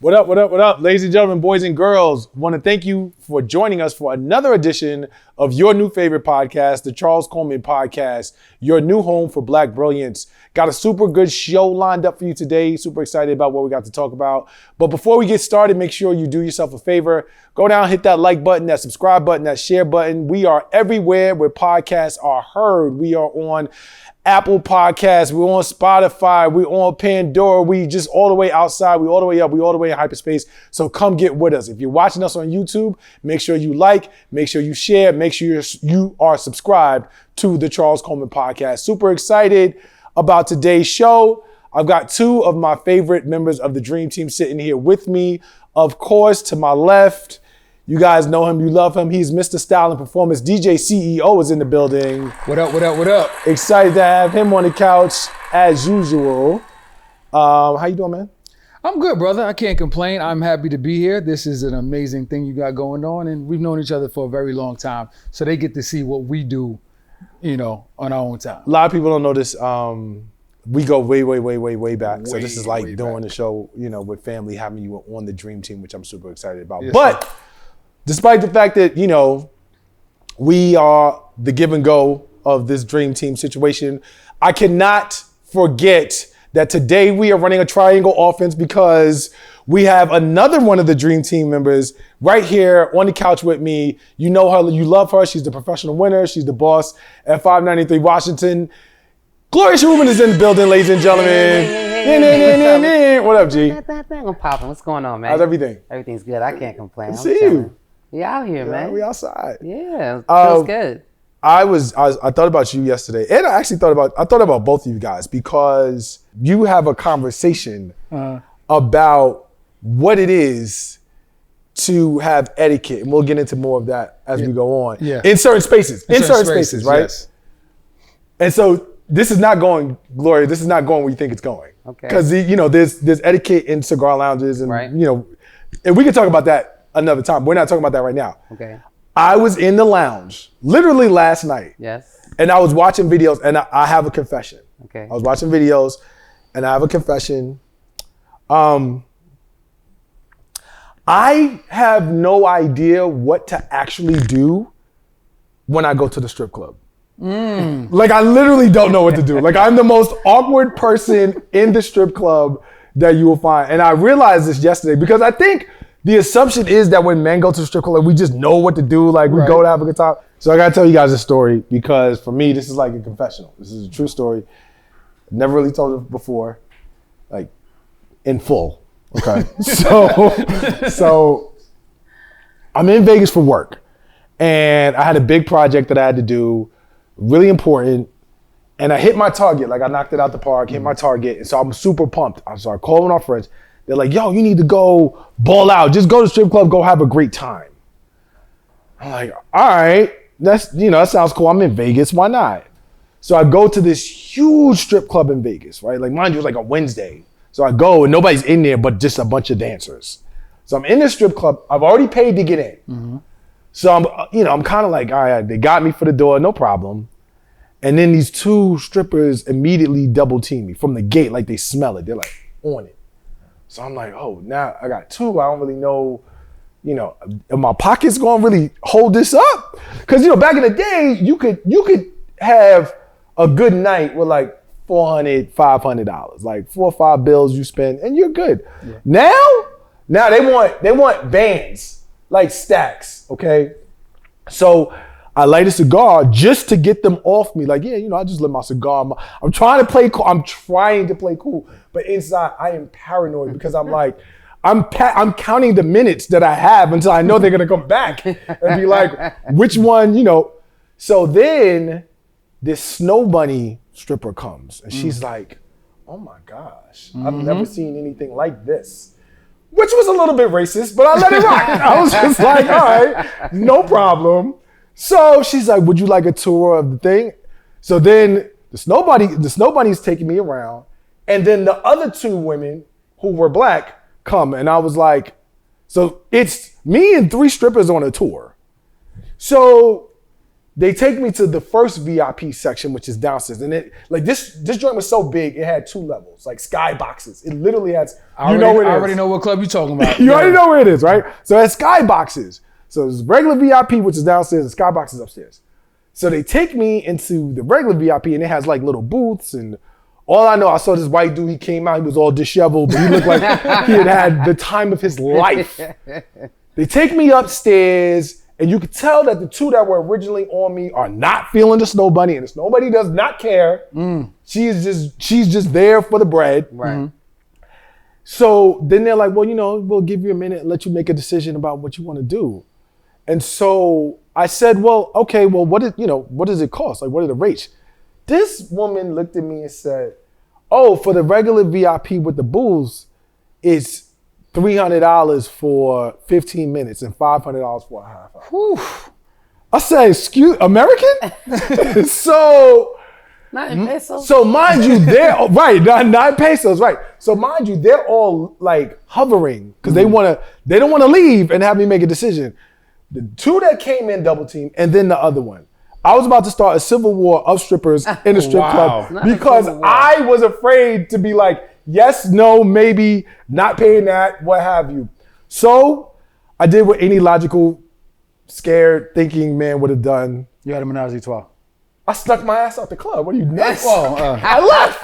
What up, what up, what up, ladies and gentlemen, boys and girls? Want to thank you for joining us for another edition of your new favorite podcast, the Charles Coleman Podcast, your new home for Black brilliance. Got a super good show lined up for you today. Super excited about what we got to talk about. But before we get started, make sure you do yourself a favor. Go down, hit that like button, that subscribe button, that share button. We are everywhere where podcasts are heard. We are on Apple Podcasts, we're on Spotify, we're on Pandora, we just all the way outside, we all the way up, we all the way in hyperspace. So come get with us. If you're watching us on YouTube, make sure you like, make sure you share, make sure you are subscribed to the Charles Coleman Podcast. Super excited about today's show. I've got two of my favorite members of the Dream Team sitting here with me. Of course, to my left, you guys know him, you love him. He's Mr. Style and Performance. DJ CEO is in the building. What up, what up, what up? Excited to have him on the couch as usual. How you doing, man? I'm good, brother. I can't complain. I'm happy to be here. This is an amazing thing you got going on, and we've known each other for a very long time, so they get to see what we do, on our own time. A lot of people don't know this. We go way back. So this is like doing the show, with family, having you on the Dream Team, which I'm super excited about. Yes, but despite the fact that, we are the give and go of this Dream Team situation, I cannot forget that today we are running a triangle offense because we have another one of the Dream Team members right here on the couch with me. You know her, you love her. She's the professional winner. She's the boss at 593 Washington. Gloria is in the building, ladies and gentlemen. What up, G? I'm popping. What's going on, man? How's everything? Everything's good. I can't complain. See you. We out here, man. We outside. Yeah, feels good. I thought about you yesterday, and I actually thought about both of you guys because you have a conversation about what it is to have etiquette, and we'll get into more of that as we go on. Yeah. In certain spaces. In certain spaces, right? Yes. And so this is not going, Gloria, this is not going where you think it's going. Okay. Because there's etiquette in cigar lounges, and right. And we can talk about that another time. We're not talking about that right now. Okay. I was in the lounge literally last night. Yes. And I was watching videos, and I have a confession. Okay. I was watching videos, and I have a confession. I have no idea what to actually do when I go to the strip club. Like, I literally don't know what to do. Like, I'm the most awkward person in the strip club that you will find. And I realized this yesterday because I think the assumption is that when men go to the strip club, we just know what to do. Like, we go to have a good time. So I gotta tell you guys a story because for me, this is like a confessional. This is a true story. Never really told it before, like in full. Okay. So I'm in Vegas for work, and I had a big project that I had to do, really important, and I hit my target. Like, I knocked it out the park, hit my target, and so I'm super pumped. I started calling our friends. They're like, yo, you need to go ball out. Just go to the strip club, go have a great time. I'm like, all right, that sounds cool. I'm in Vegas, why not? So I go to this huge strip club in Vegas, right? Like, mind you, it was like a Wednesday. So I go and nobody's in there but just a bunch of dancers. So I'm in the strip club. I've already paid to get in. Mm-hmm. So I'm kind of like, all right, they got me for the door, no problem. And then these two strippers immediately double team me from the gate, like they smell it. They're like on it. So I'm like, oh, now I got two. I don't really know, if my pocket's gonna really hold this up. Cause back in the day, you could have a good night with like $400, $500, like 4 or 5 bills you spend, and you're good. Yeah. Now they want bands, like stacks. Okay, so I light a cigar just to get them off me. Like, I just lit my cigar. I'm trying to play cool. But inside I am paranoid because I'm like, I'm counting the minutes that I have until I know they're gonna come back and be like, which one, So then this Snow Bunny stripper comes and she's like, oh my gosh, I've never seen anything like this. Which was a little bit racist, but I let it rock. I was just like, all right, no problem. So she's like, would you like a tour of the thing? So then the Snow Bunny's taking me around. And then the other two women who were black come. And I was like, so it's me and 3 strippers on a tour. So They take me to the first VIP section, which is downstairs. And it like this joint was so big, it had 2 levels, like sky boxes. It literally has, I already know what club you're talking about. You already know where it is, right? So it has sky boxes. So there's regular VIP, which is downstairs, and sky boxes upstairs. So they take me into the regular VIP, and it has like little booths. And all I know, I saw this white dude, he came out, he was all disheveled, but he looked like he had the time of his life. They take me upstairs, and you could tell that the 2 that were originally on me are not feeling the Snow Bunny, and the Snow Bunny does not care. She's just there for the bread. Right. So then they're like, well, we'll give you a minute and let you make a decision about what you want to do. And so I said, well, okay, well, what does it cost? Like, what are the rates? This woman looked at me and said, oh, for the regular VIP with the booths, it's $300 for 15 minutes and $500 for a half hour. Whew. I said, excuse, American? So, Not in pesos. so mind you, they're, right, not pesos, right. So mind you, they're all like hovering because they don't want to leave and have me make a decision. The 2 that came in double team and then the other one. I was about to start a civil war of strippers in a strip club Not a because civil war. I was afraid to be like, yes, no, maybe, not paying that, what have you. So I did what any logical, scared, thinking man would have done. You had a menage a trois. I snuck my ass out the club. What are you nuts? Oh, I left.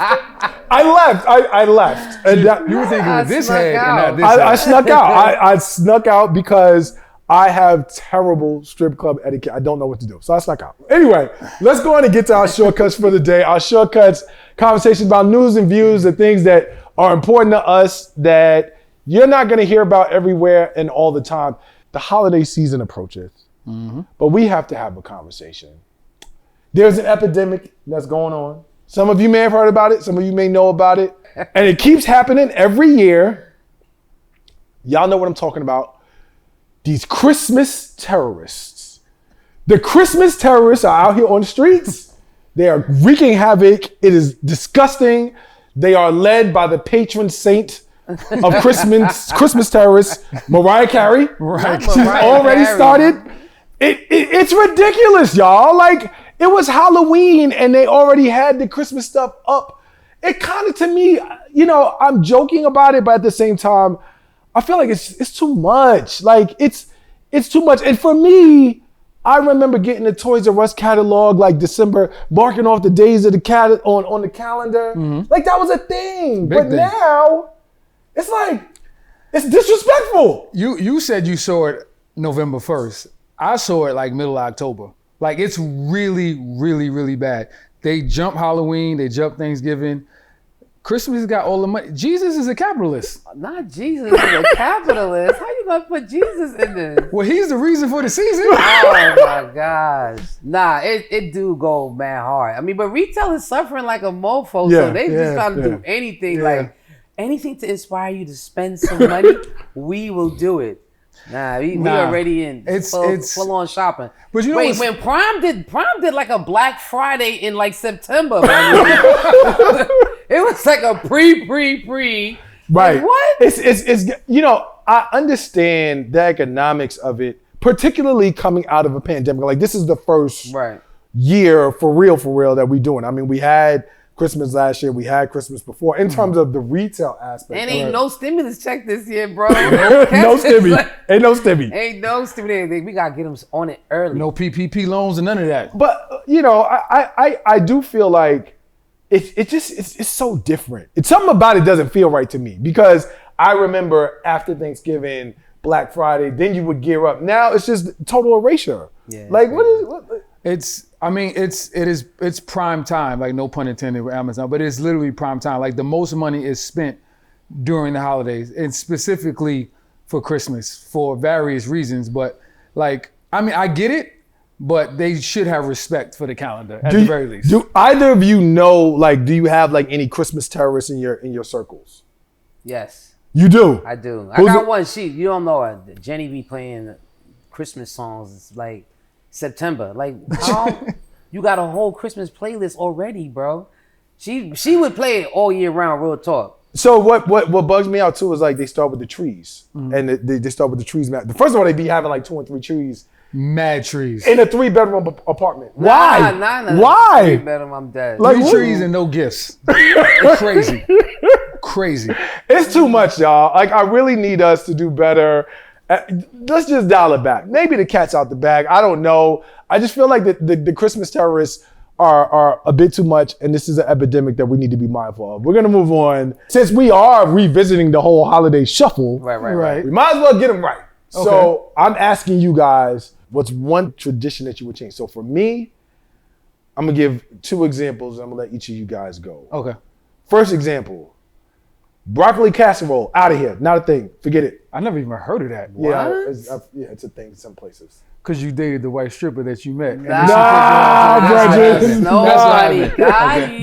I left. And you were thinking with this snuck head out. and not this I head. snuck out. I snuck out because I have terrible strip club etiquette. I don't know what to do. So I snuck out. Anyway, let's go on and get to our shortcuts for the day. Our shortcuts, conversations about news and views, the things that are important to us that you're not going to hear about everywhere and all the time. The holiday season approaches, but we have to have a conversation. There's an epidemic that's going on. Some of you may have heard about it. Some of you may know about it. And it keeps happening every year. Y'all know what I'm talking about. These Christmas terrorists. The Christmas terrorists are out here on the streets. They are wreaking havoc. It is disgusting. They are led by the patron saint of Christmas terrorists, Mariah Carey. Right. She's Mariah already Carey. started. It's ridiculous, y'all. Like, it was Halloween and they already had the Christmas stuff up. It kind of, to me, I'm joking about it, but at the same time, I feel like it's too much. Like, it's too much. And for me, I remember getting the Toys R Us catalog like December, marking off the days of the on the calendar. Like, that was a thing. Big but thing. now, it's like, it's disrespectful. You said you saw it November 1st. I saw it like middle of October. Like, it's really, really, really bad. They jump Halloween, they jump Thanksgiving. Christmas has got all the money. Jesus is a capitalist. Not Jesus is a capitalist. How you gonna put Jesus in this? Well, he's the reason for the season. Oh my gosh. Nah, it do go man hard. I mean, but retail is suffering like a mofo, Yeah, so they just trying to do anything, like anything to inspire you to spend some money, we will do it. We already in full on shopping. But you know wait, when Prime did like a Black Friday in like September, man. It was like a pre. Right. Like, what? It's I understand the economics of it, particularly coming out of a pandemic. Like, this is the first year for real that we're doing. I mean, we had Christmas last year, we had Christmas before. In terms of the retail aspect. And ain't no stimulus check this year, bro. No stimmy. Ain't no stimmy. Ain't no stimulus. We gotta get them on it early. No PPP loans and none of that. But I do feel like it's so different. It's something about it doesn't feel right to me, because I remember after Thanksgiving, Black Friday, then you would gear up. Now it's just total erasure. Yeah, Like, It's prime time, like, no pun intended with Amazon, but it's literally prime time. Like, the most money is spent during the holidays, and specifically for Christmas for various reasons. But like, I mean, I get it, but they should have respect for the calendar at the very least. Do either of you know, like, do you have like any Christmas terrorists in your circles? Yes, You do? I do. Who's I got it? one. You don't know. Jenny be playing Christmas songs. It's like September. Like, how you got a whole Christmas playlist already, bro? She would play it all year round. Real talk. So what bugs me out too is, like, they start with the trees, and they start with the trees. First of all, they be having like 2 and 3 trees Mad trees. in a 3-bedroom apartment. Nah, Why? nah. Why? Better, I'm dead. Like, 3 what? trees and no gifts. Crazy. Crazy. It's too much, y'all. Like, I really need us to do better. Let's just dial it back. Maybe the cat's out the bag. I don't know. I just feel like the Christmas terrorists are a bit too much, and this is an epidemic that we need to be mindful of. We're gonna move on. Since we are revisiting the whole holiday shuffle, Right. we might as well get them right. Okay. So I'm asking you guys, what's one tradition that you would change? So for me, I'm gonna give 2 examples, and I'm gonna let each of you guys go. Okay. First example, broccoli casserole, out of here, not a thing, forget it. I never even heard of that. Yeah, it's a thing in some places. Because you dated the white stripper that you met. Nah, brethren.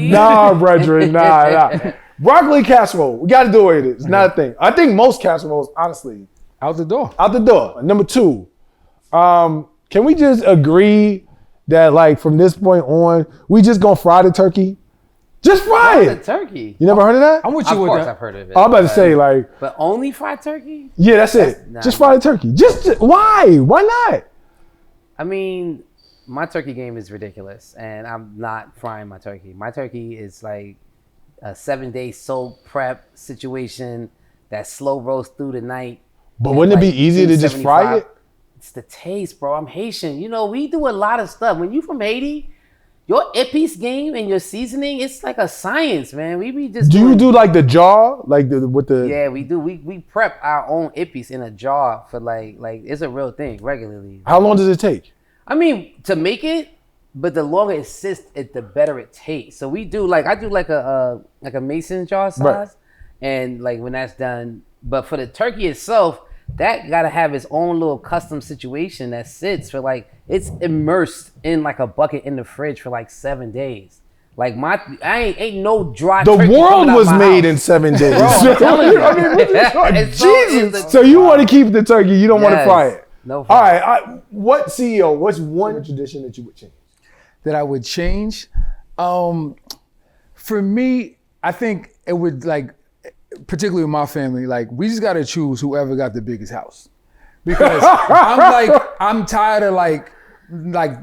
Nah, brethren. Nah. Broccoli casserole. We got to do it. It's not a thing. I think most casseroles, honestly, Out the door. out the door. Number 2, can we just agree that, like, from this point on, we just gonna fry the turkey? Just fry Fried it. turkey. You never heard of that? I'm with Of you with course, that. I've heard of it. I'm about to say, like, But only fried turkey? yeah, that's it. Nah, Just fry the turkey. Just why? Why not? I mean, my turkey game is ridiculous, and I'm not frying my turkey. My turkey is like a 7-day soak prep situation that slow roast through the night. But wouldn't it be easier to just fry 275. it? It's the taste, bro. I'm Haitian. You know, we do a lot of stuff. When you from Haiti, your épice game and your seasoning, it's like a science, man. We be just Do you doing- do like the jar, like with the? Yeah, we do. We prep our own épice in a jar for like it's a real thing regularly. How long does it take? I mean, to make it, but the longer it sits, the better it tastes. So we do I do like a mason jar size, Right. and like when that's done. But for the turkey itself, that gotta have its own little custom situation that sits for it's immersed in like a bucket in the fridge for like 7 days. Like ain't no dry. The turkey world coming out was my made house. in 7 days. I'm telling you. I mean, It's Jesus. so- So you want to keep the turkey? You don't want to Yes. fry it? No. All right. What CEO? What's one tradition that you would change? That I would change. For me, I think it would particularly with my family, we just gotta choose whoever got the biggest house. Because I'm tired of like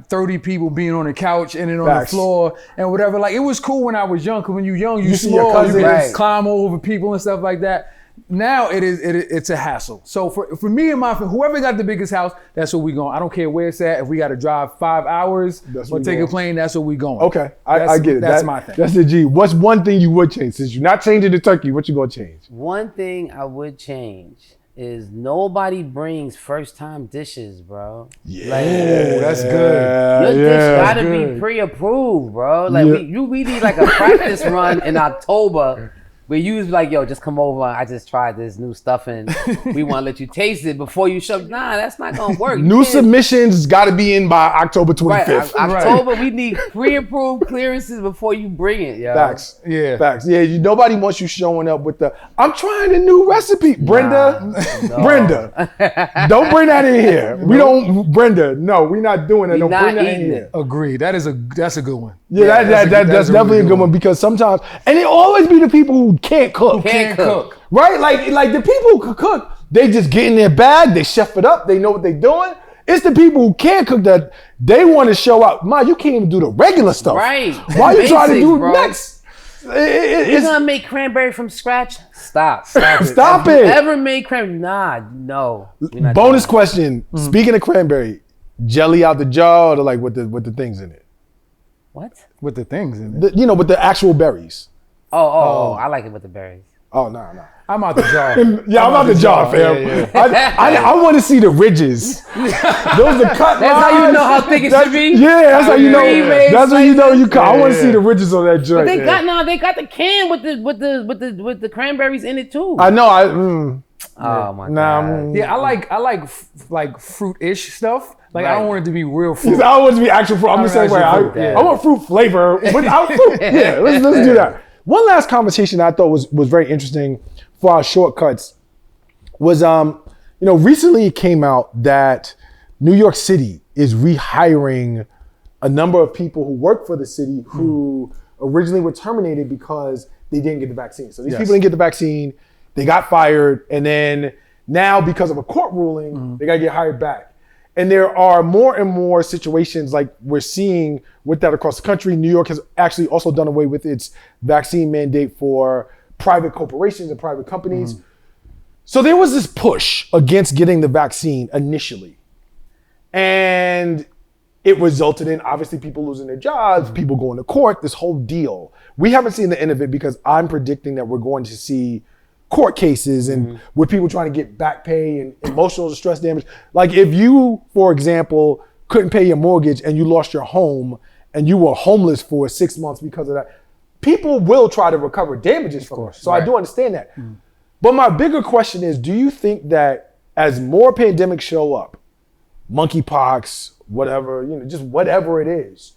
30 people being on the couch and then on Facts. the floor and whatever. Like, it was cool when I was young, because when you're young, You see your small, you cousins. can Right. climb over people and stuff like that. Now it's a hassle. So for me and my family, whoever got the biggest house, that's where we going. I don't care where it's at. If we got to drive 5 hours That's or where we take a going. plane, that's where we going. Okay, I get it. That's my thing. That's the G. What's one thing you would change? Since you're not changing the turkey, what you gonna change? One thing I would change is nobody brings first time dishes, bro. Yeah, that's good. Your dish gotta good. be pre-approved, bro. Like Yeah. we need like a practice run in October where you was like, yo, just come over. I just tried this new stuff and we want to let you taste it before you show. Nah, that's not gonna work. You New can't- submissions got to be in by October 25th. Right, October, we need pre-approved clearances before you bring it, yo. Facts. Yeah. Facts. Yeah, nobody wants you showing up with I'm trying a new recipe. Brenda, no. Brenda, don't bring that in here. We don't, Brenda, no, we're not doing that. We Don't not bring that in eating here. it. Agree. That's a good one. Yeah, that's that's a definitely really a good one because sometimes, and it always be the people who can't cook. Can't cook. Right? Like the people who could cook, they just get in their bag, they chef it up, they know what they're doing. It's the people who can't cook that they want to show out. Ma, you can't even do the regular stuff. Right. Why you trying to Basics, do bro. next? You It's gonna make cranberry from scratch? Stop. Stop Have you it. ever made cranberry? Nah, no. We're not bonus doing question. Speaking of cranberry, jelly out the jar or with the things in it? it. What? With the things in it. With the actual berries. Oh, I like it with the berries. Oh no. I'm out the jar. Yeah, I'm out the jar, fam. Yeah. I want to see the ridges. Those are cut. That's how you lines. know how thick it should be? Yeah, that's how you know. Pre-made That's how you know you cut. I want to Yeah. see the ridges on that joint. They got the can with the cranberries in it too. I know. Oh my Nah, god. Yeah, I like fruit-ish stuff. Like, I don't Right. want it to be real fruit. I want to be actual fruit. I'm the same way. actual fruit, yeah. I want fruit flavor without fruit. Yeah, let's do that. One last conversation I thought was very interesting for our shortcuts was recently it came out that New York City is rehiring a number of people who work for the city who originally were terminated because they didn't get the vaccine. So these people didn't get the vaccine, they got fired, and then now because of a court ruling, they got to get hired back. And there are more and more situations like we're seeing with that across the country. New York has actually also done away with its vaccine mandate for private corporations and private companies. So there was this push against getting the vaccine initially. And it resulted in obviously people losing their jobs, people going to court, this whole deal. We haven't seen the end of it because I'm predicting that we're going to see court cases and with people trying to get back pay and emotional distress damage. Like if you, for example, couldn't pay your mortgage and you lost your home and you were homeless for 6 months because of that, people will try to recover damages from it. So I do understand that. But my bigger question is, do you think that as more pandemics show up, monkeypox, whatever, just whatever it is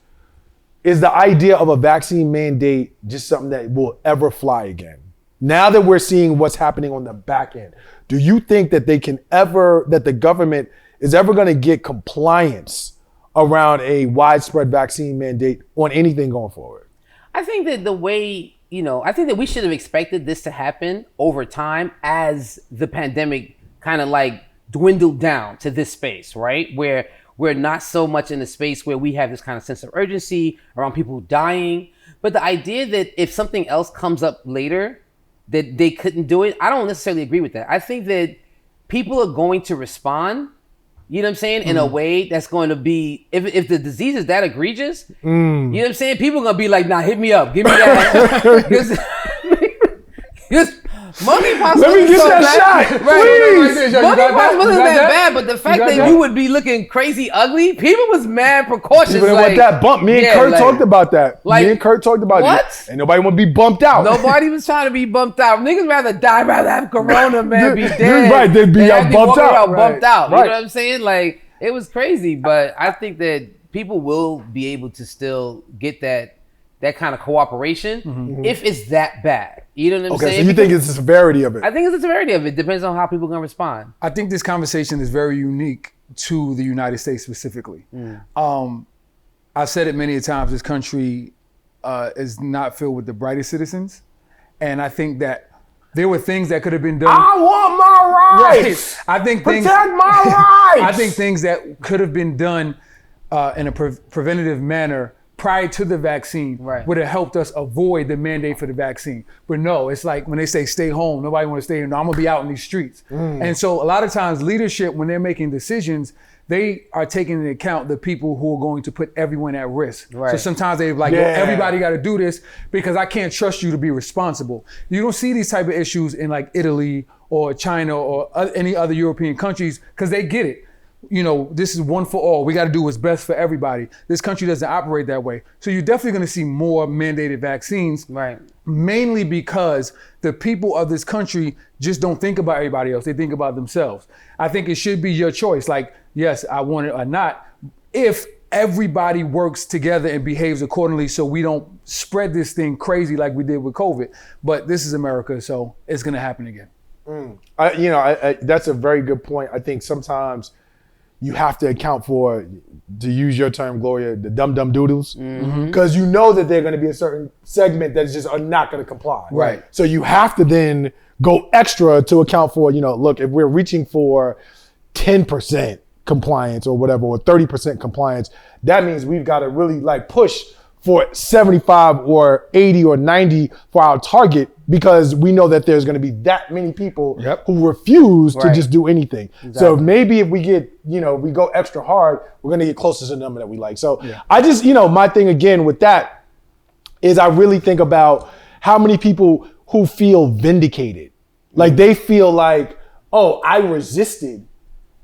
the idea of a vaccine mandate just something that will ever fly again? Now that we're seeing what's happening on the back end, do you think that that the government is ever going to get compliance around a widespread vaccine mandate on anything going forward? I think that I think that we should have expected this to happen over time as the pandemic kind of like dwindled down to this space, right? Where we're not so much in a space where we have this kind of sense of urgency around people dying. But the idea that if something else comes up later, that they couldn't do it, I don't necessarily agree with that. I think that people are going to respond, you know what I'm saying, in a way that's going to be, if the disease is that egregious, you know what I'm saying, people are going to be like, nah, hit me up, give me that. Because monkeypox Let me get so that bad. shot, Right. please. Monkeypox wasn't that bad, but the fact that you would be looking crazy ugly, people was mad precautious. People didn't want that bump. Me and Curt talked about that. Like, Me and Curt talked about what? it. And nobody want to be bumped out. Nobody was trying to be bumped out. Niggas rather die, rather have corona, man, be dead. You're right, they'd be bumped out. Bumped out. You Right. know what I'm saying? Like, it was crazy, but I think that people will be able to still get that kind of cooperation if it's that bad. You know what I'm saying? Okay, so you think it's the severity of it? I think it's the severity of it. Depends on how people are going to respond. I think this conversation is very unique to the United States specifically. I've said it many times, this country is not filled with the brightest citizens. And I think that there were things that could have been done. I want my rights. Right. I think Protect my rights. I think things that could have been done in a preventative manner prior to the vaccine would have helped us avoid the mandate for the vaccine. But no, it's like when they say stay home, nobody want to stay home. No, I'm gonna be out in these streets. And so a lot of times leadership, when they're making decisions, they are taking into account the people who are going to put everyone at risk. So sometimes they're like, yo, everybody got to do this because I can't trust you to be responsible. You don't see these type of issues in like Italy or China or any other European countries because they get it. This is one for all. We got to do what's best for everybody. This country doesn't operate that way. So you're definitely going to see more mandated vaccines, mainly because the people of this country just don't think about everybody else. They think about themselves. I think it should be your choice. Like, yes, I want it or not. If everybody works together and behaves accordingly so we don't spread this thing crazy like we did with COVID. But this is America, so it's going to happen again. That's a very good point. I think sometimes you have to account for, to use your term, Gloria, the dumb doodles, because you know that they're going to be a certain segment that just are not going to comply. Right. So you have to then go extra to account for, look, if we're reaching for 10% compliance or whatever, or 30% compliance, that means we've got to really like push for 75 or 80 or 90 for our target, because we know that there's going to be that many people who refuse to just do anything. Exactly. So maybe if we get, we go extra hard, we're going to get closer to the number that we like. So I just, my thing again with that is I really think about how many people who feel vindicated. Like they feel like, oh, I resisted.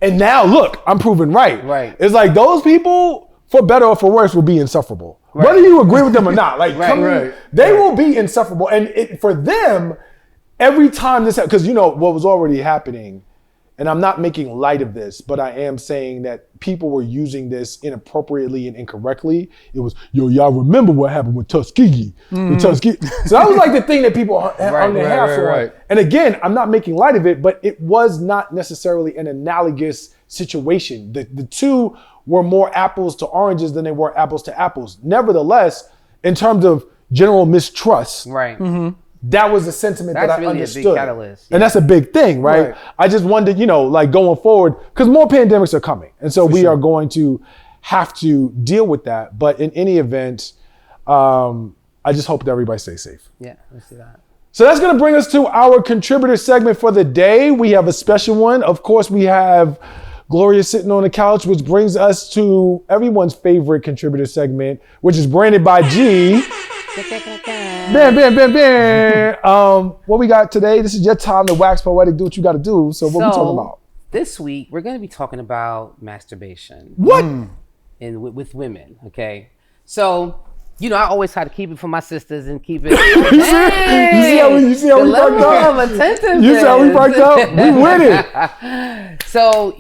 And now look, I'm proven right. Right. It's like those people, for better or for worse, will be insufferable. Right. Whether you agree with them or not, like they will be insufferable. And for them, every time this happens, because what was already happening, and I'm not making light of this, but I am saying that people were using this inappropriately and incorrectly. It was, y'all remember what happened with Tuskegee? With Tuskegee. So that was like the thing that people hung their hats on. And again, I'm not making light of it, but it was not necessarily an analogous situation. The two were more apples to oranges than they were apples to apples. Nevertheless, in terms of general mistrust, that was a sentiment that I really understood. a big catalyst. Yeah. And that's a big thing, right? I just wondered, like going forward, because more pandemics are coming. And so we are going to have to deal with that. But in any event, I just hope that everybody stays safe. Yeah, let's do that. So that's going to bring us to our contributor segment for the day. We have a special one. Of course, we have Gloria sitting on the couch, which brings us to everyone's favorite contributor segment, which is branded by G. Bam, bam, bam, bam. What we got today? This is your time to wax poetic, do what you got to do. So what we talking about? This week, we're going to be talking about masturbation. What? And with women, okay? So, I always try to keep it for my sisters and keep it. You see how we fucked up? You see how we fucked up? We with it. So,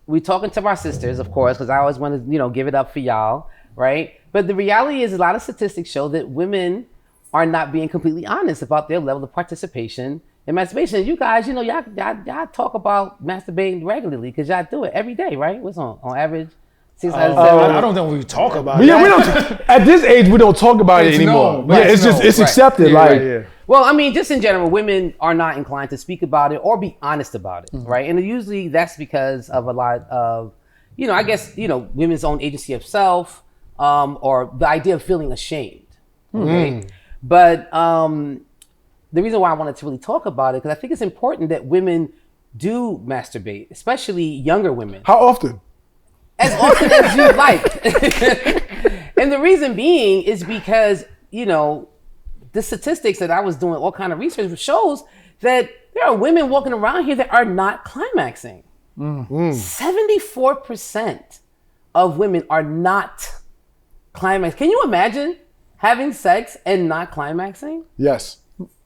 we're talking to our sisters, of course, because I always want to, give it up for y'all, right? But the reality is a lot of statistics show that women are not being completely honest about their level of participation in masturbation. You guys, y'all talk about masturbating regularly because y'all do it every day, right? What's on average? 6 out of 7. I don't think we talk about it. Yeah, we don't. At this age, we don't talk about it anymore. It's accepted. Well, I mean, just in general, women are not inclined to speak about it or be honest about it, right? And usually that's because of a lot of, I guess, women's own agency of self, or the idea of feeling ashamed. Okay? But the reason why I wanted to really talk about it, because I think it's important that women do masturbate, especially younger women. How often? As often as you like. And the reason being is because, the statistics that I was doing, all kind of research shows that there are women walking around here that are not climaxing. 74% of women are not climaxing. Can you imagine having sex and not climaxing? Yes.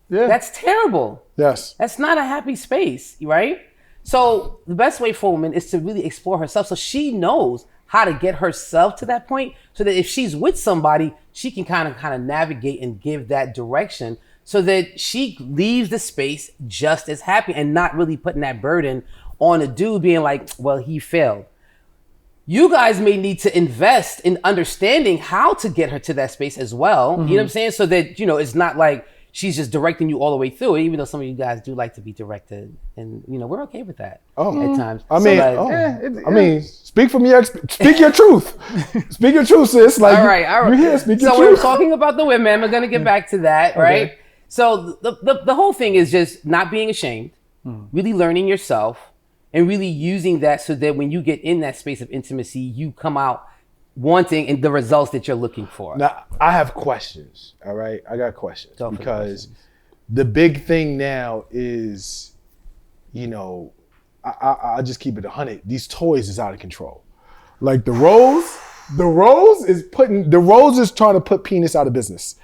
Yeah. That's terrible. Yes. That's not a happy space, right? So the best way for a woman is to really explore herself so she knows how to get herself to that point so that if she's with somebody, she can kind of navigate and give that direction so that she leaves the space just as happy and not really putting that burden on a dude being like, well, he failed. You guys may need to invest in understanding how to get her to that space as well. You know what I'm saying? So that, it's not like she's just directing you all the way through it, even though some of you guys do like to be directed, and we're okay with that at times. I mean, speak your truth. Speak your truth, sis. Like, all right. You're here. Speak your truth. So we're talking about the women. We're gonna get back to that, right? Okay. So the whole thing is just not being ashamed, really learning yourself, and really using that so that when you get in that space of intimacy, you come out wanting the results that you're looking for. Now, I have questions, all right? I got questions because the big thing now is, I'll just keep it 100. These toys is out of control. Like the Rose is trying to put penis out of business.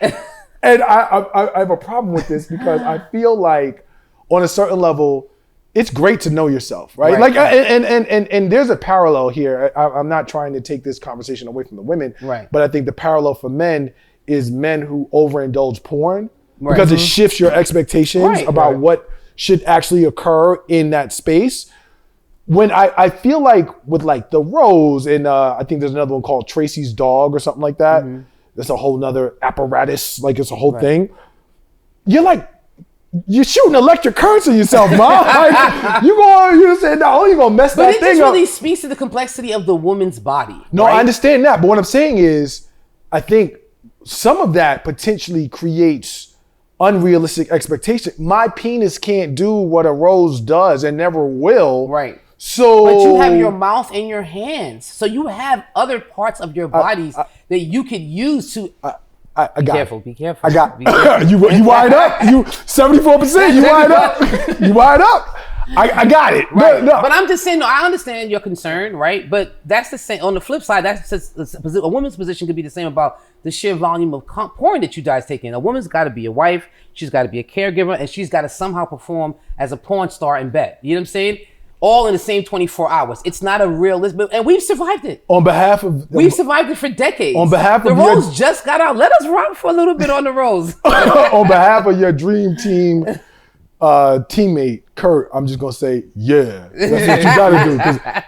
And I have a problem with this because I feel like on a certain level, it's great to know yourself, right? Like, and there's a parallel here. I'm not trying to take this conversation away from the women, but I think the parallel for men is men who overindulge porn because it shifts your expectations about what should actually occur in that space. When I feel like with like the Rose and I think there's another one called Tracy's Dog or something like that. That's a whole nother apparatus, like it's a whole thing. You're shooting electric currents in yourself, Mom. Like, you're saying, no, you're gonna mess that thing up. But it just really speaks to the complexity of the woman's body. No, I understand that. But what I'm saying is, I think some of that potentially creates unrealistic expectation. My penis can't do what a Rose does and never will. Right. So, but you have your mouth and your hands. So you have other parts of your bodies that you could use to... Be careful. I got you wired up. You 74%. You wired up. You wired up. I got it. Right. No. But I'm just saying. No, I understand your concern, right? But that's the same. On the flip side, that's just a woman's position could be the same about the sheer volume of porn that you guys take in. A woman's got to be a wife. She's got to be a caregiver, and she's got to somehow perform as a porn star in bed. You know what I'm saying? All in the same 24 hours. It's not a realistic, and we've survived it. We've survived it for decades. On behalf of the Rose just got out. Let us rock for a little bit on the Rose. On behalf of your dream team teammate Curt, I'm just gonna say, yeah, that's what you gotta do. Because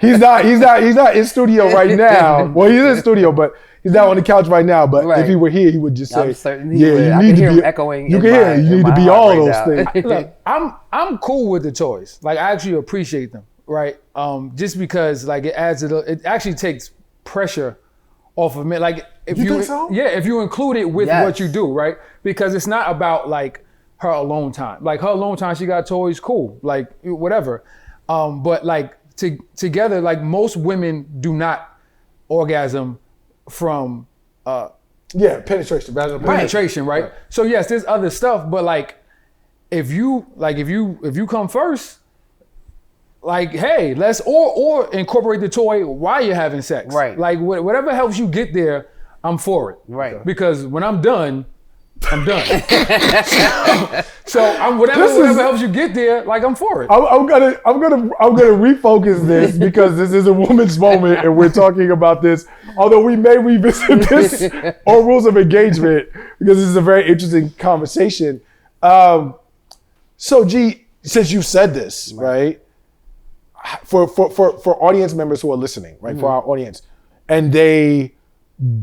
he's not in studio right now. Well, he's in studio, but he's not on the couch right now. But if he were here, he would just say, I'm certain he would. I can hear him echoing. You can hear him. You need to be all those things. Look, I'm cool with the toys. Like, I actually appreciate them, right? Just because like it actually takes pressure off of me. Like, if you think so? Yeah, if you include it with what you do, right? Because it's not about like her alone time. Like, her alone time, she got toys, cool, like whatever. But like together, like, most women do not orgasm from penetration, right? So yes, there's other stuff, but like if you come first, like, hey, let's or incorporate the toy while you're having sex, right? Like, whatever helps you get there, I'm for it, right? Because when I'm done. so whatever helps you get there, like, I'm for it. I'm gonna refocus this because this is a woman's moment and we're talking about this. Although we may revisit this on rules of engagement because this is a very interesting conversation. So G, since you said this, right? For audience members who are listening, right? For our audience, and they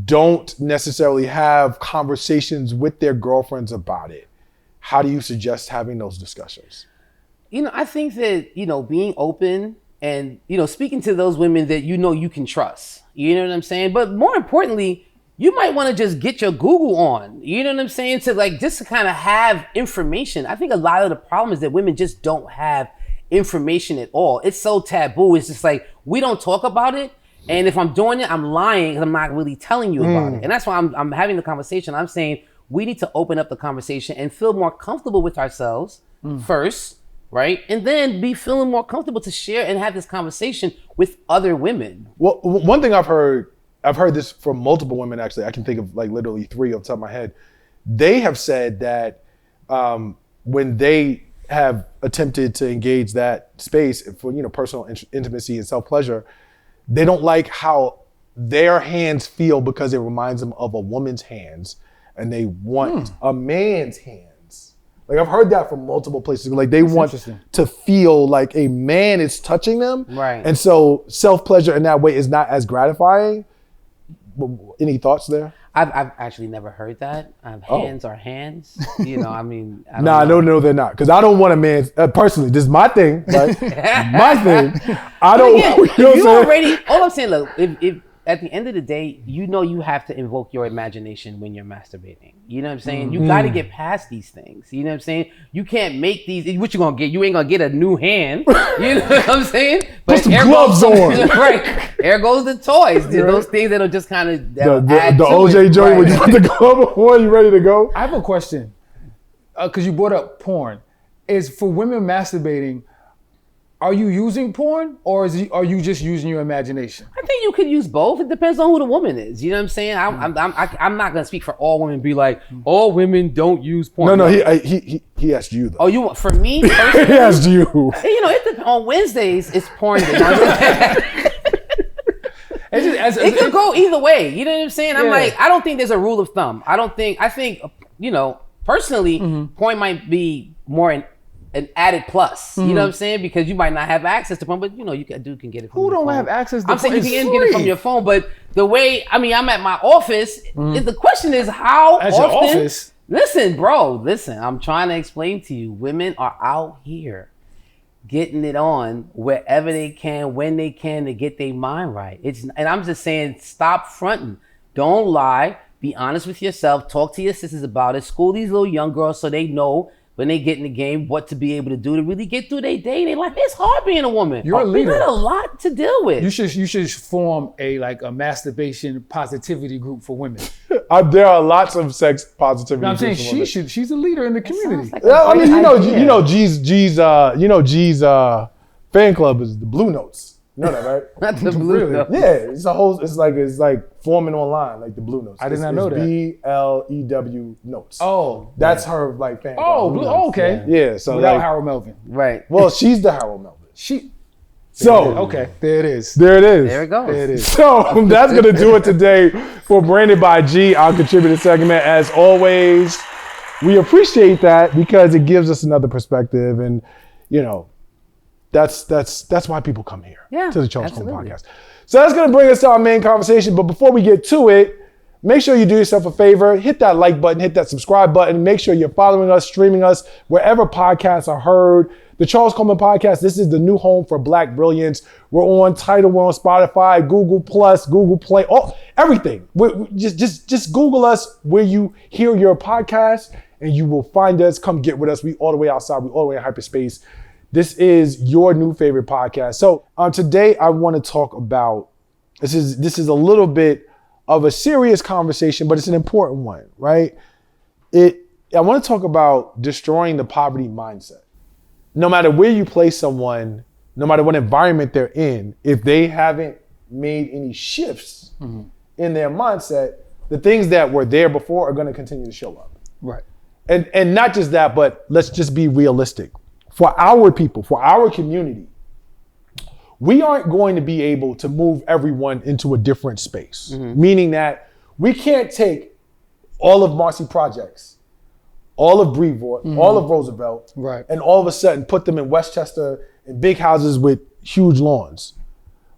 don't necessarily have conversations with their girlfriends about it, how do you suggest having those discussions? I think that, being open and, speaking to those women that you can trust. You know what I'm saying? But more importantly, you might want to just get your Google on. You know what I'm saying? Just to kind of have information. I think a lot of the problem is that women just don't have information at all. It's so taboo. It's just like, we don't talk about it. And if I'm doing it, I'm lying because I'm not really telling you about it. And that's why I'm having the conversation. I'm saying we need to open up the conversation and feel more comfortable with ourselves first, right? And then be feeling more comfortable to share and have this conversation with other women. Well, one thing I've heard this from multiple women, actually. I can think of like literally 3 off the top of my head. They have said that when they have attempted to engage that space for, personal intimacy and self-pleasure, they don't like how their hands feel because it reminds them of a woman's hands, and they want a man's hands. Like, I've heard that from multiple places. Like, they want to feel like a man is touching them. Right. And so self-pleasure in that way is not as gratifying. Any thoughts there? I've actually never heard that. Hands are hands. I mean, I don't know. No, they're not. Because I don't want a man, personally, this is my thing, right? My thing. I don't want, all I'm saying, look, if at the end of the day, you have to invoke your imagination when you're masturbating. You know what I'm saying? You got to get past these things. You know what I'm saying? You can't make these, what you going to get? You ain't going to get a new hand. You know what I'm saying? But put some gloves on. Right. There goes the toys. Right. Those things that'll just kind of the OJ joint, when you put the glove on, you ready to go? I have a question. Because you brought up porn. Is for women masturbating, are you using porn or are you just using your imagination? I think you could use both. It depends on who the woman is. You know what I'm saying? I'm not gonna speak for all women and be like, all women don't use porn. No, he asked you though. Oh, you want for me? He asked you. On Wednesdays it's porn day. It could go either way. You know what I'm saying? I'm like, I don't think there's a rule of thumb. I think personally, porn might be more an added plus. You know what I'm saying? Because you might not have access to porn, but you can get it from your phone. Who don't have access to porn? I'm saying you can get it from your phone, but the way, I'm at my office, the question is how often. Your office? Listen, bro, I'm trying to explain to you, women are out here getting it on wherever they can, when they can, to get their mind right. And I'm just saying, stop fronting. Don't lie. Be honest with yourself. Talk to your sisters about it. School these little young girls so they know when they get in the game what to be able to do to really get through their day. They like, it's hard being a woman. You're a leader. We got a lot to deal with. You should form a masturbation positivity group for women. There are lots of sex positivity. I'm saying she's a leader in the community. Like G's fan club is the Blue Notes. You know that, right? Not the Blue Notes. Yeah, it's like forming online, like the Blue Notes. I did not know that. BLEW Notes. Oh, that's her like fan club. Oh, okay. Yeah, so without Harold Melvin. Right. Well, she's the Harold Melvin. Okay, there it is. There it is. There it goes. There it is. So that's gonna do it today for Branded by G, our contributor segment. As always, we appreciate that because it gives us another perspective, and you know, that's why people come here to the Charles Coleman podcast. So that's gonna bring us to our main conversation. But before we get to it, make sure you do yourself a favor, hit that like button, hit that subscribe button, make sure you're following us, streaming us, wherever podcasts are heard. The Charles Coleman Podcast, this is the new home for Black brilliance. We're on Tidal, we're on Spotify, Google Plus, Google Play, everything. Just Google us where you hear your podcast and you will find us. Come get with us. We all the way outside, we all the way in hyperspace. This is your new favorite podcast. So today I want to talk about, this is a little bit of a serious conversation, but it's an important one, right? I want to talk about destroying the poverty mindset. No matter where you place someone, no matter what environment they're in, if they haven't made any shifts in their mindset, the things that were there before are going to continue to show up. Right. And not just that, but let's just be realistic. For our people, for our community, we aren't going to be able to move everyone into a different space. Meaning that we can't take all of Marcy Projects, all of Brevoort, all of Roosevelt, and all of a sudden put them in Westchester in big houses with huge lawns.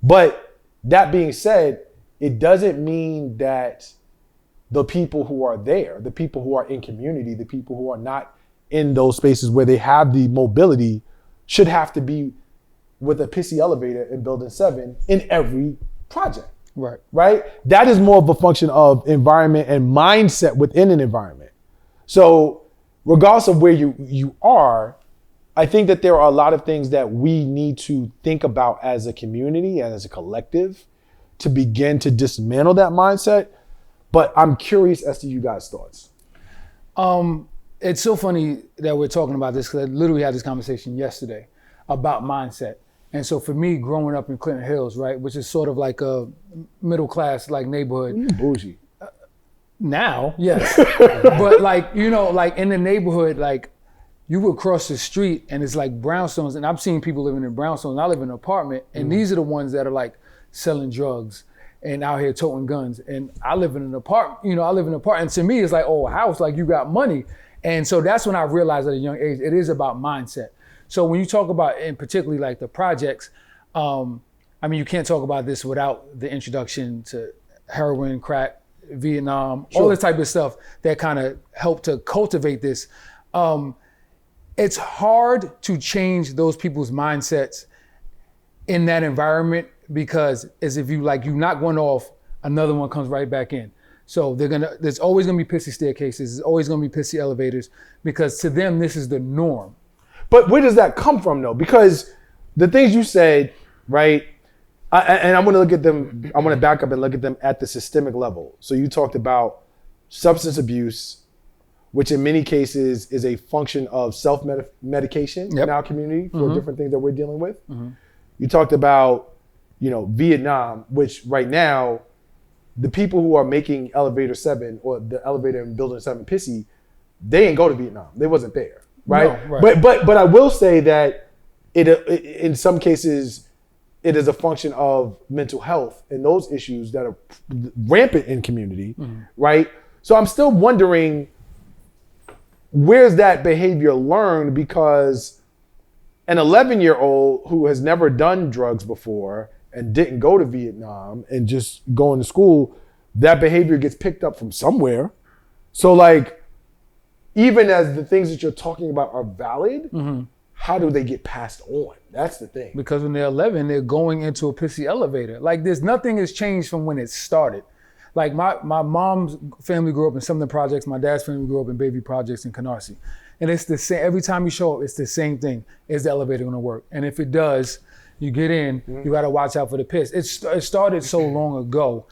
But that being said, it doesn't mean that the people who are there, the people who are in community, the people who are not in those spaces where they have the mobility should have to be with a pissy elevator in Building 7 in every project. Right? That is more of a function of environment and mindset within an environment. So regardless of where you are, I think that there are a lot of things that we need to think about as a community and as a collective to begin to dismantle that mindset. But I'm curious as to you guys' thoughts. It's so funny that we're talking about this because I literally had this conversation yesterday about mindset. And so for me, growing up in Clinton Hills, right, which is sort of like a middle class like neighborhood. Bougie. Now, yes. But like, you know, like in the neighborhood, like you would cross the street and it's like brownstones. And I've seen people living in brownstones. I live in an apartment and these are the ones that are like selling drugs and out here toting guns. And I live in an apartment, And to me, it's like, oh, a house, like you got money. And so that's when I realized at a young age, it is about mindset. So when you talk about, and particularly like the projects, I mean, you can't talk about this without the introduction to heroin, crack, Vietnam, all this type of stuff that kind of helped to cultivate this. It's hard to change those people's mindsets in that environment because as if you knock one off, another one comes right back in. So there's always gonna be pissy staircases, there's always gonna be pissy elevators because to them, this is the norm. But where does that come from though? Because the things you said, right? And I want to look at them, I want to back up and look at them at the systemic level. So you talked about substance abuse, which in many cases is a function of self-medication in our community for different things that we're dealing with. You talked about, Vietnam, which right now, the people who are making Elevator 7 or the elevator in Building 7 pissy, they ain't go to Vietnam. They wasn't there, right? No, right. But I will say that it in some cases, it is a function of mental health and those issues that are rampant in community, right? So I'm still wondering, where's that behavior learned? Because an 11-year-old who has never done drugs before and didn't go to Vietnam and just going to school, that behavior gets picked up from somewhere. So like, even as the things that you're talking about are valid, how do they get passed on? That's the thing. Because when they're 11, they're going into a pissy elevator. Like nothing has changed from when it started. Like my mom's family grew up in Sumner Projects. My dad's family grew up in Bayview Projects in Canarsie. And it's the same, every time you show up, it's the same thing. Is the elevator gonna work? And if it does, you get in, you gotta watch out for the piss. It started so long ago.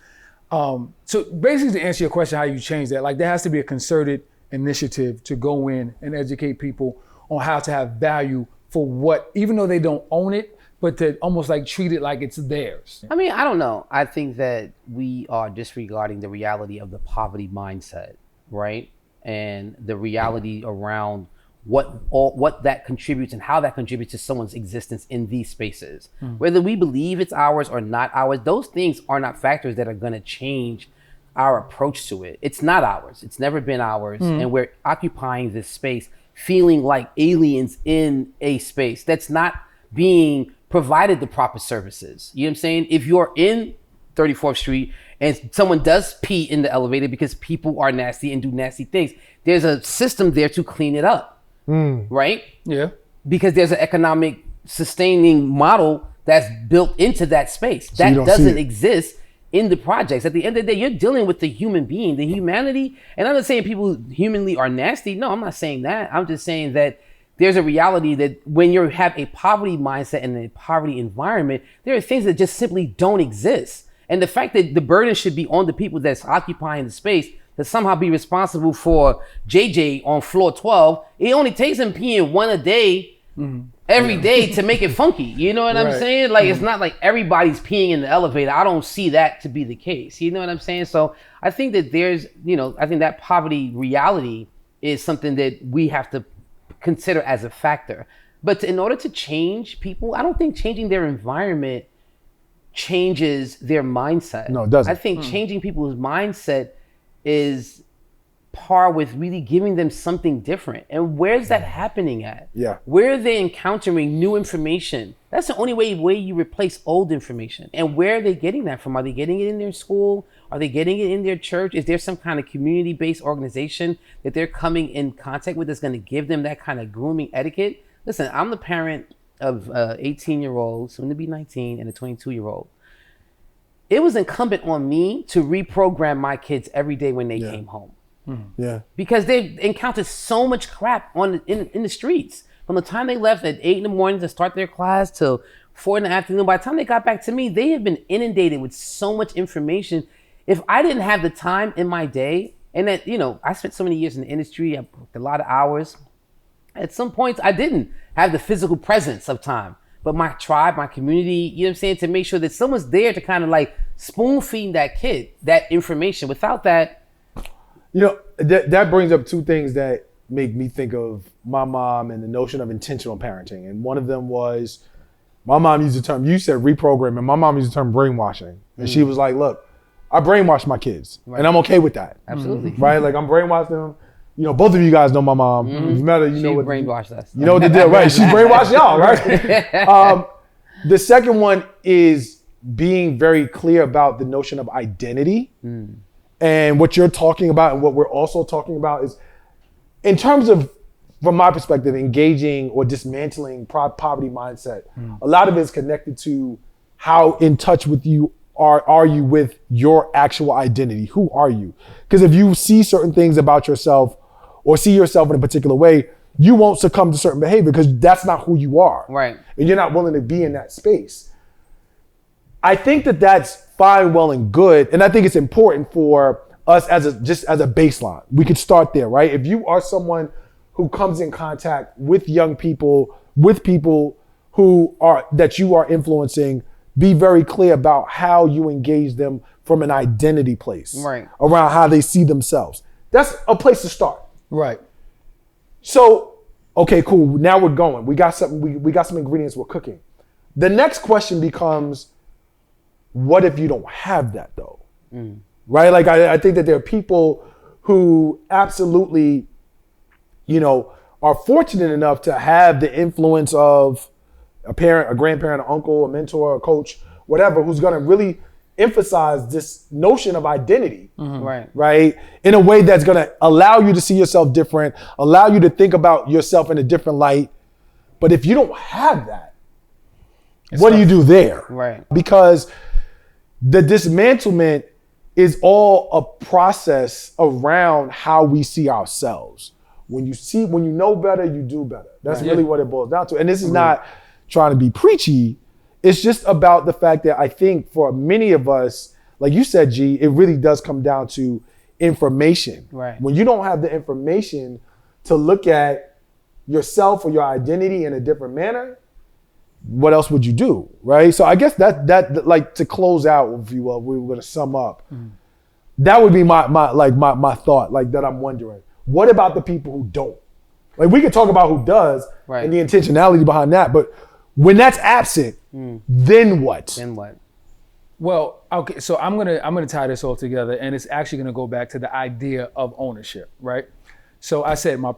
So basically to answer your question, how you change that, like there has to be a concerted initiative to go in and educate people on how to have value for what, even though they don't own it, but to almost like treat it like it's theirs. I mean, I don't know. I think that we are disregarding the reality of the poverty mindset, right? And the reality around what that contributes and how that contributes to someone's existence in these spaces. Whether we believe it's ours or not ours, those things are not factors that are gonna change our approach to it. It's not ours. It's never been ours. And we're occupying this space, feeling like aliens in a space that's not being provided the proper services. You know what I'm saying? If you're in 34th Street and someone does pee in the elevator because people are nasty and do nasty things, there's a system there to clean it up, right? Yeah. Because there's an economic sustaining model that's built into that space. So that doesn't it. exist in the projects. At the end of the day, you're dealing with the human being, the humanity. And I'm not saying people humanly are nasty. No, I'm not saying that. I'm just saying that there's a reality that when you have a poverty mindset and a poverty environment, there are things that just simply don't exist. And the fact that the burden should be on the people that's occupying the space to somehow be responsible for JJ on floor 12, it only takes him peeing one a day every day to make it funky. You know what I'm saying? Like, it's not like everybody's peeing in the elevator. I don't see that to be the case. You know what I'm saying? So I think that there's, I think that poverty reality is something that we have to consider as a factor. But in order to change people, I don't think changing their environment changes their mindset. No, it doesn't. I think changing people's mindset is par with really giving them something different. And where's that happening at? Yeah. Where are they encountering new information? That's the only way you replace old information. And where are they getting that from? Are they getting it in their school? Are they getting it in their church? Is there some kind of community-based organization that they're coming in contact with that's going to give them that kind of grooming etiquette? Listen, I'm the parent of an 18-year-old, soon to be 19, and a 22-year-old. It was incumbent on me to reprogram my kids every day when they came home. Yeah. Because they encountered so much crap in the streets. From the time they left at 8 in the morning to start their class till 4 in the afternoon, by the time they got back to me, they had been inundated with so much information. If I didn't have the time in my day, and that, I spent so many years in the industry, I worked a lot of hours. At some points, I didn't have the physical presence of time. But my tribe, my community, you know what I'm saying, to make sure that someone's there to kind of like spoon feed that kid that information. Without that, that brings up two things that make me think of my mom and the notion of intentional parenting. And one of them was, my mom used the term, you said reprogramming, my mom used the term brainwashing. And she was like, look, I brainwash my kids, and I'm okay with that. Absolutely. Right? Like, I'm brainwashing them. Both of you guys know my mom. If you met her, she what brainwashed us. You know what they did, right? She brainwashed y'all, right? The second one is being very clear about the notion of identity. And what you're talking about and what we're also talking about is, in terms of, from my perspective, engaging or dismantling poverty mindset, a lot of it is connected to how in touch with you are you with your actual identity. Who are you? Because if you see certain things about yourself or see yourself in a particular way, you won't succumb to certain behavior because that's not who you are. Right. And you're not willing to be in that space. I think that that's fine, well, and good. And I think it's important for us as a baseline. We could start there, right? If you are someone who comes in contact with young people, with people that you are influencing, be very clear about how you engage them from an identity place, right, around how they see themselves. That's a place to start. Right. So, okay, cool. Now we're going. We got something. We got some ingredients we're cooking. The next question becomes, what if you don't have that though? Right? Like I think that there are people who absolutely, are fortunate enough to have the influence of a parent, a grandparent, an uncle, a mentor, a coach, whatever, who's going to really emphasize this notion of identity, right? In a way that's going to allow you to see yourself different, allow you to think about yourself in a different light. But if you don't have that, what do you do there? Right. Because the dismantlement is all a process around how we see ourselves. When you know better, you do better. That's really what it boils down to. And this is not trying to be preachy. It's just about the fact that I think for many of us, like you said, G, it really does come down to information. Right. When you don't have the information to look at yourself or your identity in a different manner, what else would you do, right? So I guess that like, to close out, if you will, we were going to sum up. That would be my thought, like, that I'm wondering. What about the people who don't? Like, we could talk about who does and the intentionality behind that, but when that's absent, then what? Then what? Well, okay, so I'm gonna tie this all together, and it's actually gonna go back to the idea of ownership, right? So I said my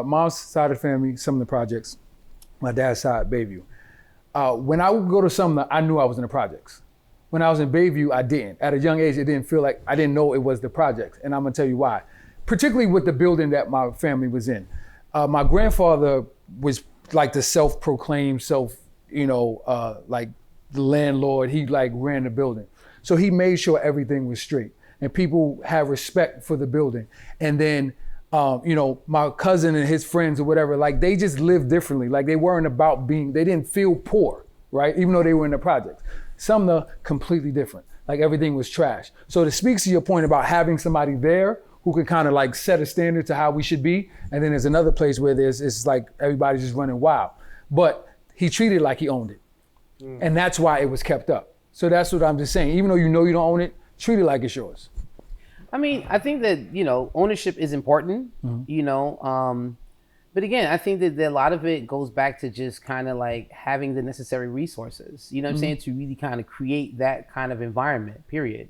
mom's side of the family, some of the projects, my dad's side, Bayview. When I would go to Sumner, I knew I was in the projects. When I was in Bayview, I didn't. At a young age, it didn't feel like, I didn't know it was the projects, and I'm gonna tell you why. Particularly with the building that my family was in. My grandfather was like the self-proclaimed like the landlord. He like ran the building. So he made sure everything was straight and people had respect for the building. And then, my cousin and his friends or whatever, like they just lived differently. Like they weren't about they didn't feel poor, right? Even though they were in the projects. Sumner, completely different. Like everything was trash. So it speaks to your point about having somebody there who can kind of like set a standard to how we should be. And then there's another place where it's like everybody's just running wild. But he treated it like he owned it. And that's why it was kept up. So that's what I'm just saying. Even though you don't own it, treat it like it's yours. I mean, I think that, ownership is important, but again, I think that a lot of it goes back to just kind of like having the necessary resources, you know what I'm saying, to really kind of create that kind of environment, period.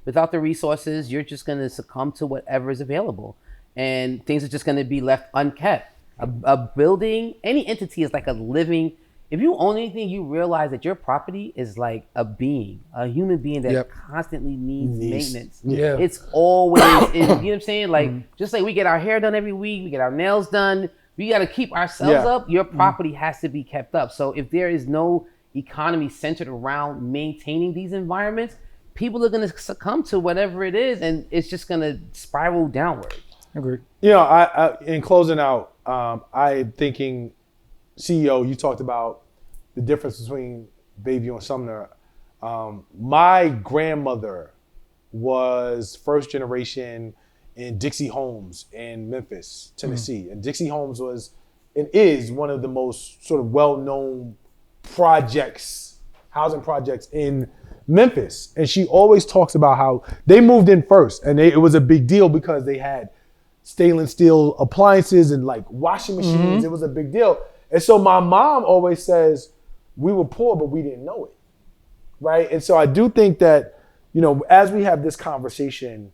Without the resources, you're just going to succumb to whatever is available and things are just going to be left unkept. A building, any entity is like a living. If you own anything, you realize that your property is like a human being that constantly needs maintenance. Yeah. It's always, you know what I'm saying? Like, just like we get our hair done every week, we get our nails done, we got to keep ourselves up. Your property has to be kept up. So if there is no economy centered around maintaining these environments, people are going to succumb to whatever it is, and it's just going to spiral downward. Agreed. I in closing out, I'm thinking, CEO, you talked about the difference between Bayview and Sumner. My grandmother was first generation in Dixie Homes in Memphis, Tennessee. And Dixie Homes was and is one of the most sort of well-known housing projects in Memphis. And she always talks about how they moved in first, and it was a big deal because they had stainless steel appliances and like washing machines. It was a big deal. And so my mom always says, we were poor, but we didn't know it, right? And so I do think that, as we have this conversation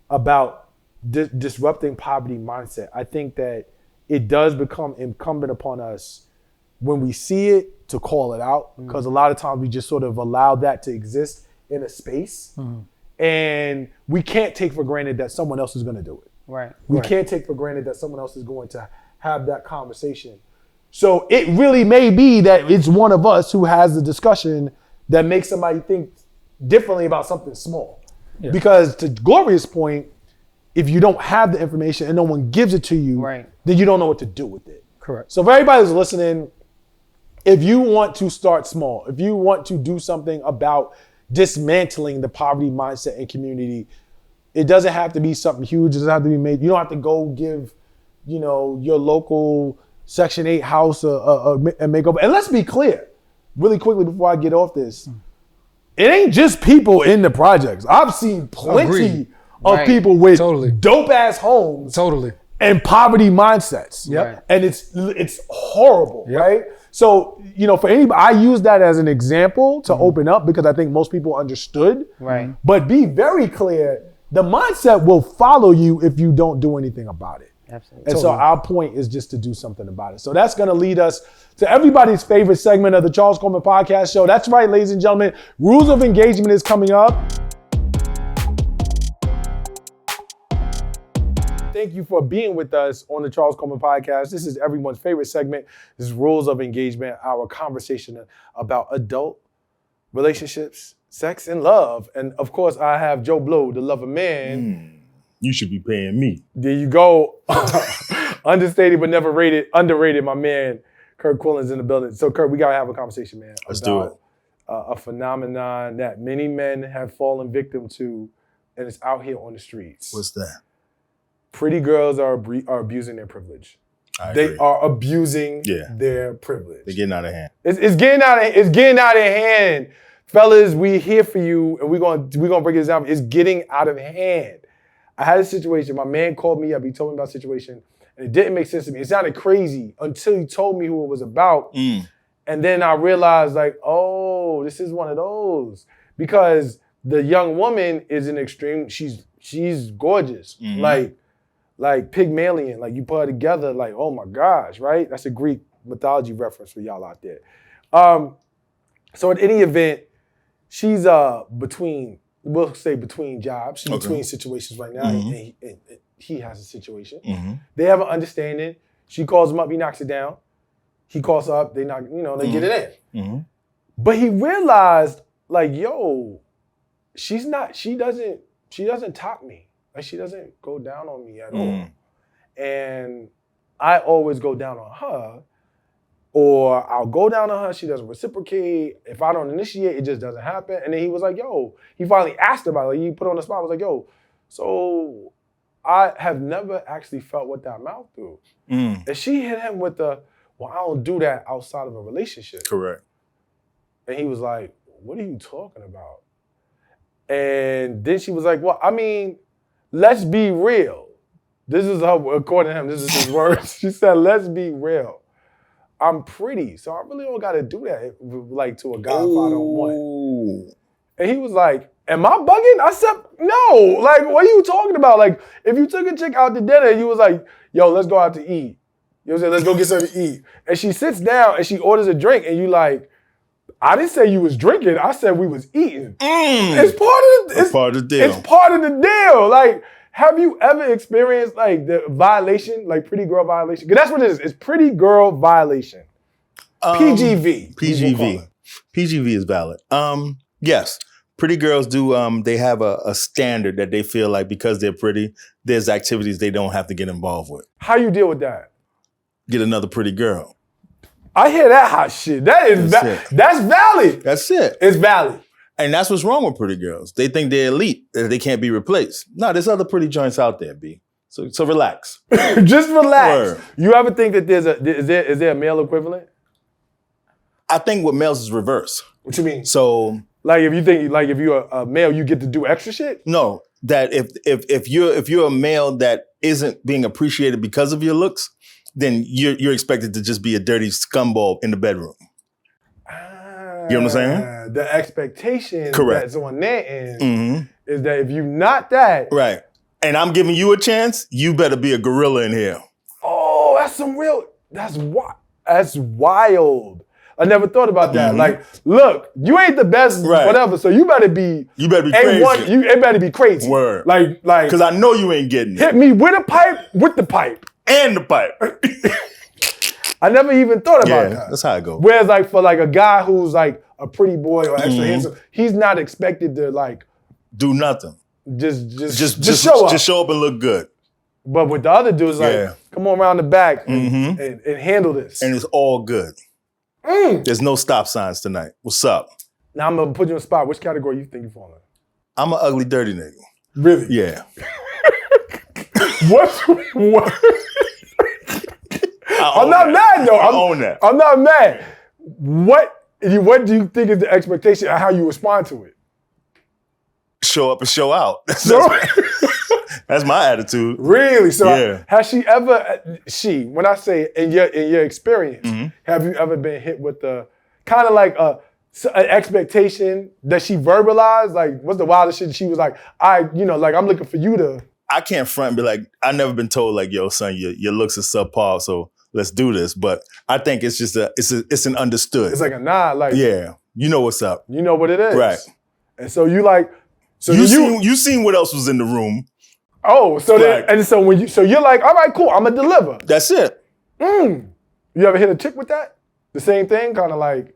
about disrupting poverty mindset, I think that it does become incumbent upon us when we see it to call it out, because a lot of times we just sort of allow that to exist in a space, and we can't take for granted that someone else is going to do it. Right. We can't take for granted that someone else is going to have that conversation. So it really may be that it's one of us who has the discussion that makes somebody think differently about something small. Yeah. Because to Gloria's point, if you don't have the information and no one gives it to you, then you don't know what to do with it. Correct. So for everybody who's listening, if you want to start small, if you want to do something about dismantling the poverty mindset in community, it doesn't have to be something huge. It doesn't have to be made. You don't have to go give, your local Section 8 house a makeover. And let's be clear, really quickly before I get off this, it ain't just people in the projects. I've seen plenty of people with dope ass homes and poverty mindsets. And it's horrible, right? So, for anybody, I use that as an example to open up because I think most people understood. Right. But be very clear, the mindset will follow you if you don't do anything about it. Absolutely. And so our point is just to do something about it. So that's going to lead us to everybody's favorite segment of the Charles Coleman Podcast Show. That's right, ladies and gentlemen. Rules of Engagement is coming up. Thank you for being with us on the Charles Coleman Podcast. This is everyone's favorite segment. This is Rules of Engagement, our conversation about adult relationships, sex, and love. And of course, I have Joe Blow, the lover man. You should be paying me. There you go. Understated but never underrated, my man, Curt Quillen's in the building. So Curt, we gotta have a conversation, man. Let's do it. A phenomenon that many men have fallen victim to, and it's out here on the streets. What's that? Pretty girls are abusing their privilege. They are abusing their privilege. They're getting out of hand. It's getting out of hand. Fellas, we here for you, and we're gonna break this down. It's getting out of hand. I had a situation, my man called me up, he told me about a situation, and it didn't make sense to me. It sounded crazy until he told me who it was about. And then I realized, like, oh, this is one of those. because the young woman is an extreme. She's gorgeous, like Pygmalion. Like you put her together, like oh my gosh, right? That's a Greek mythology reference for y'all out there. So at any event, she's between. We'll say between jobs. She's between situations right now, and he has a situation. They have an understanding. She calls him up, he knocks it down. He calls her up, they knock, they get it in. But he realized, like, yo, she doesn't top me. Like, she doesn't go down on me at all. And I always go down on her, or I'll go down on her, she doesn't reciprocate. If I don't initiate, it just doesn't happen. And then he was like, yo, he finally asked about it. Like, he put her on the spot, I was like, yo, so I have never actually felt what that mouth through. And she hit him with the, well, I don't do that outside of a relationship. Correct. And he was like, what are you talking about? And then she was like, well, I mean, let's be real. This is her, according to him, this is his words. She said, let's be real. I'm pretty, so I really don't gotta do that like to a guy if I don't want. And he was like, am I bugging? I said, no, like what are you talking about? Like if you took a chick out to dinner and you was like, yo, let's go out to eat. You know what I'm saying? Let's go get something to eat. And she sits down and she orders a drink and you like, I didn't say you was drinking, I said we was eating. It's part of the deal. It's part of the deal. Like, have you ever experienced like the violation, like pretty girl violation? Because that's what it is. It's pretty girl violation. PGV. PGV is valid. Yes, pretty girls do. They have a standard that they feel like because they're pretty, there's activities they don't have to get involved with. How you deal with that? Get another pretty girl. I hear that hot shit. That's valid. That's it. It's valid. And that's what's wrong with pretty girls. They think they're elite, that they can't be replaced. No, there's other pretty joints out there, B. So relax. Just relax. Word. You ever think that is there a male equivalent? I think with males is reverse. What you mean? So like if you think like if you're a male, you get to do extra shit? No, that if you're a male that isn't being appreciated because of your looks, then you're expected to just be a dirty scumball in the bedroom. You know what I'm saying? The expectation Correct. that's on their end is that if you're not that. Right. And I'm giving you a chance, you better be a gorilla in here. Oh, that's wild. I never thought about that. Like, look, you ain't the best, whatever, so you better be crazy. It better be crazy. Word. Like, because I know you ain't getting it. Hit me with a pipe, with the pipe. And the pipe. I never even thought about that. That's how it goes. Whereas like for like a guy who's like a pretty boy or extra handsome, he's not expected to like do nothing. Just show up. Just show up and look good. But with the other dudes, like, come on around the back and handle this. And it's all good. There's no stop signs tonight. What's up? Now I'm gonna put you on the spot. Which category you think you fall in? I'm an ugly, dirty nigga. Really? Yeah. What? I'm not mad though. I own that. I'm not mad. What do you think is the expectation and how you respond to it? Show up and show out. That's my attitude. Really? So has she ever, when I say in your experience, have you ever been hit with the kind of like an expectation that she verbalized? Like, what's the wildest shit? She was like, I'm looking for you to. I can't front and be like, I've never been told like, yo, son, your looks are subpar, so let's do this. But I think it's just it's an understood. It's like a nod, like yeah, you know what's up. You know what it is, right? And so you like, so you seen what else was in the room. Oh, so like, then, and so when you're like, all right, cool, I'm gonna deliver. That's it. You ever hit a chick with that? The same thing, kind of like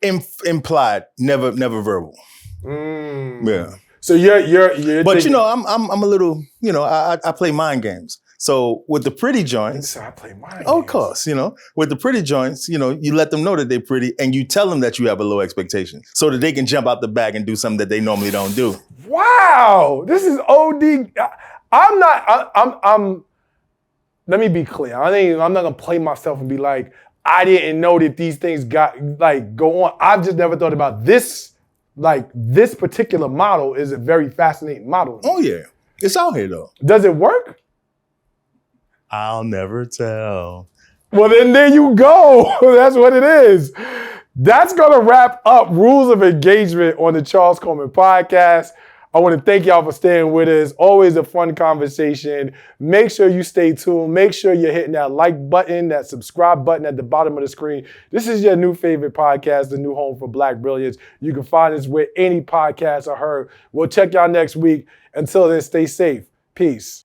implied, never verbal. Yeah. So you're. But thinking, I'm a little, I play mind games. So with the pretty joints, so I play mind games. Of course, with the pretty joints, you let them know that they're pretty, and you tell them that you have a low expectation, so that they can jump out the bag and do something that they normally don't do. Wow, this is OD. I'm. Let me be clear. I'm not gonna play myself and be like, I didn't know that these things got like go on. I've just never thought about this. Like this particular model is a very fascinating model. Oh yeah, it's out here though. Does it work? I'll never tell. Well, then there you go. That's what it is. That's going to wrap up Rules of Engagement on the Charles Coleman podcast. I want to thank y'all for staying with us. Always a fun conversation. Make sure you stay tuned. Make sure you're hitting that like button, that subscribe button at the bottom of the screen. This is your new favorite podcast, the new home for Black Brilliance. You can find us where any podcasts are heard. We'll check y'all next week. Until then, stay safe. Peace.